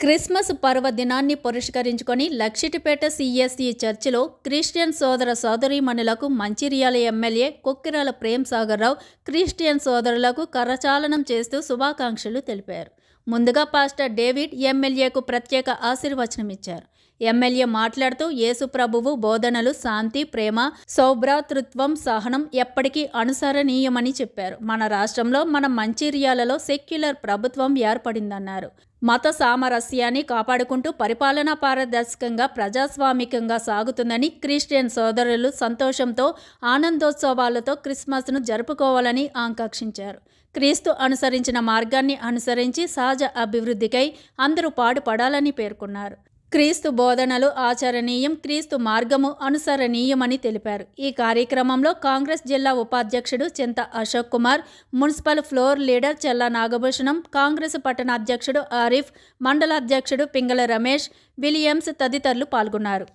Christmas పర్వదినాన్ని పురస్కరించుకొని Luxettipet CSE చర్చిలో క్రిస్టియన్ సోదర సోదరీమణులకు మంచిర్యాల ఎమ్మెల్యే కొక్కిరాల ప్రేమ్ సాగర్ రావు క్రిస్టియన్ సోదరులకు కరచాలనం చేస్తూ శుభాకాంక్షలు తెలిపారు. ముందుగా పాస్టర్ డేవిడ్ ఎమ్మెల్యేకు ప్రత్యేక ఆశీర్వచనమిచ్చారు. ఎమ్మెల్యే మాట్లాడుతూ యేసు ప్రభువు బోధనలు శాంతి, ప్రేమ, సౌభ్రాతృత్వం, సహనం ఎప్పటికీ అనుసరణీయమని చెప్పారు. మన రాష్ట్రంలో మన మంచిర్యాలలో సెక్యులర్ ప్రభుత్వం ఏర్పడిందన్నారు. మత సామరస్యాన్ని కాపాడుకుంటూ పరిపాలనా పారదర్శకంగా ప్రజాస్వామికంగా సాగుతుందని, క్రిస్టియన్ సోదరులు సంతోషంతో ఆనందోత్సవాలతో క్రిస్మస్ను జరుపుకోవాలని ఆకాంక్షించారు. క్రీస్తు అనుసరించిన మార్గాన్ని అనుసరించి సహజ అభివృద్ధికై అందరూ పాటుపడాలని పేర్కొన్నారు. క్రీస్తు బోధనలు ఆచరణీయం, క్రీస్తు మార్గము అనుసరణీయమని తెలిపారు. ఈ కార్యక్రమంలో కాంగ్రెస్ జిల్లా ఉపాధ్యక్షుడు చింత Ashok Kumar, municipal floor leader చెల్ల నాగభూషణం, కాంగ్రెస్ పట్టణ అధ్యక్షుడు ఆరిఫ్, మండల అధ్యక్షుడు పింగళ రమేష్, విలియమ్స్ తదితరులు పాల్గొన్నారు.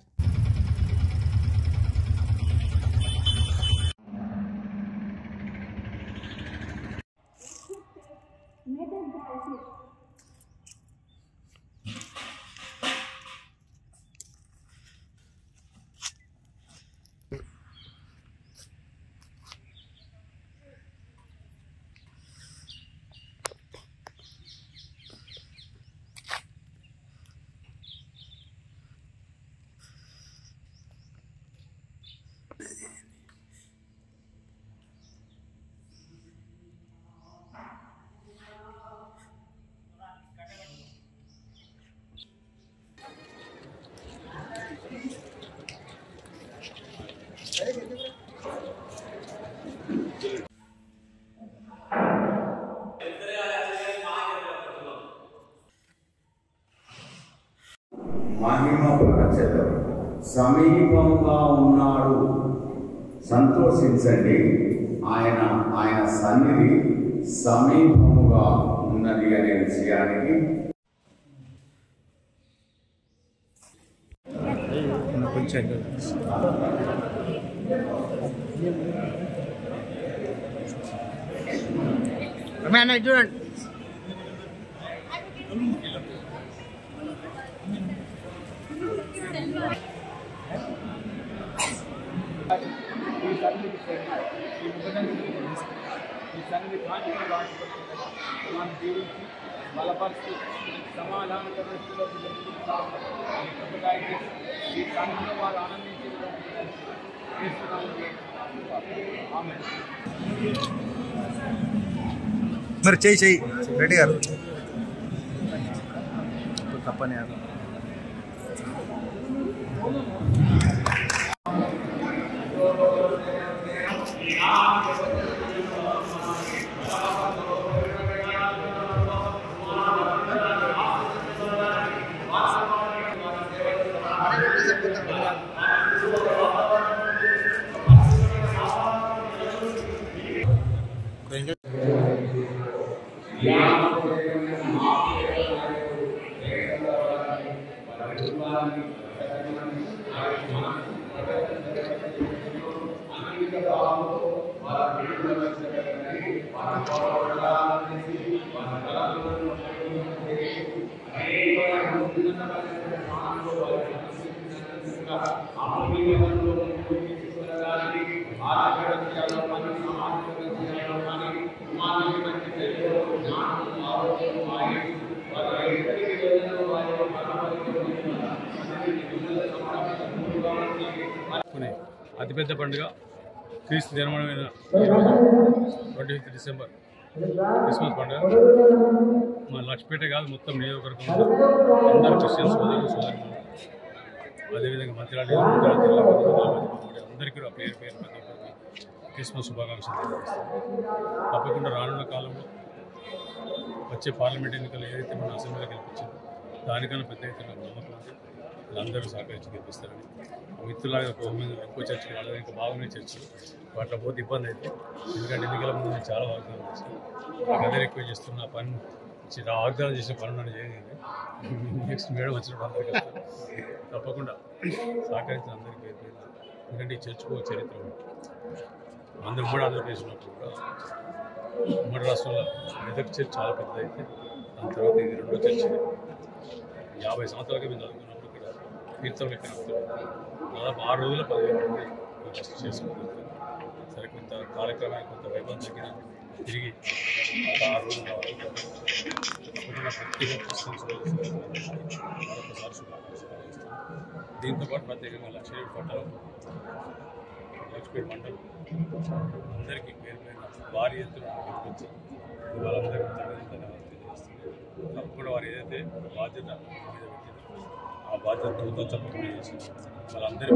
మహిమపరచదు, సమీపంగా ఉన్నాడు, సంతోషించండి, ఆయన సన్నిధి సమీపముగా ఉన్నది అనే విషయానికి చూడండి. ఈ సన్నిధి కాంతిని మనం జీవించి బలపరుస్తూ సమాధాన పరిస్థితుల్లో ఈ సన్నిధిలో వారు ఆనందించి మరి చెయ్యి రెడ్డి గారు తప్పని అతిపెద్ద పండుగ క్రీస్తు జన్మమైన 25 డిసెంబర్ క్రిస్మస్ పండుగ మా లక్ష్మీపేట కాదు మొత్తం నియోజకవర్గంలో అందరూ క్రిస్టియన్ సోదరులు సోదరులు, అదేవిధంగా మంత్రాల అందరికీ పేరు ప్రతి ఒక్కరికి క్రిస్మస్ శుభాకాంక్షలు తెలియజేస్తాం. తప్పకుండా రానున్న కాలంలో వచ్చే పార్లమెంట్ ఎన్నికలు ఏదైతే మన అసెంబ్లీలో గెలిపించిందో దానికన్నా పెద్ద ఎత్తున నమ్మకం ఉంది. అందరూ సహకరించి గెలిపిస్తారని మిత్రులాగా ఎక్కువ చర్చలు వాళ్ళ ఇంకా బాగున్నాయి చర్చలు. వాటిలో పోతే ఇబ్బంది అయితే, ఎందుకంటే ఎన్నికల ముందు నేను చాలా వాగ్దానం చేశాను. నాకు అదే రిక్వెస్ట్ చేస్తున్న పని వాగ్దానం చేసిన పనులు నన్ను చేయండి. నెక్స్ట్ మేడం వచ్చినప్పుడు అందరికీ తప్పకుండా సహకరించిన అందరికీ ఎందుకంటే ఈ చర్చకు చరిత్ర ఉంది. అందరూ కూడా ఆంధ్రప్రదేశ్ ఉన్నప్పుడు కూడా ఉమ్మడి రాష్ట్రంలో మెదక్ చర్చ్ చాలా పెద్దదైతే దాని తర్వాత ఇది రెండో చర్చ్. 50 సంవత్సరాలుగా మేము చదువుకున్నప్పుడు ఇక్కడ తీర్థం లెక్క దాదాపు 6 రోజుల 10,000 మంది ఫస్ట్ చేసుకుంటారు. సరే కొంత కార్యక్రమానికి కొంత వైభవం తగ్గిన తిరిగి 6 రోజులు కావాలి. తప్పకుండా ప్రతి క్రిస్టియన్స్ మరొకసారి శుభాకాంక్షలు ఇస్తాను. దీంతోపాటు ప్రత్యేకంగా లక్షపేట పట్టణం లక్షపేట మండలం అందరికీ పేరు పైన భారీ ఎత్తున వచ్చి వాళ్ళందరికీ ధన్యవాదాలు తెలియజేస్తుంది. తప్పకుండా వారు ఏదైతే బాధ్యత మీద పెట్టిందో ఆ బాధ్యత తప్పకుండా చేసి వాళ్ళందరి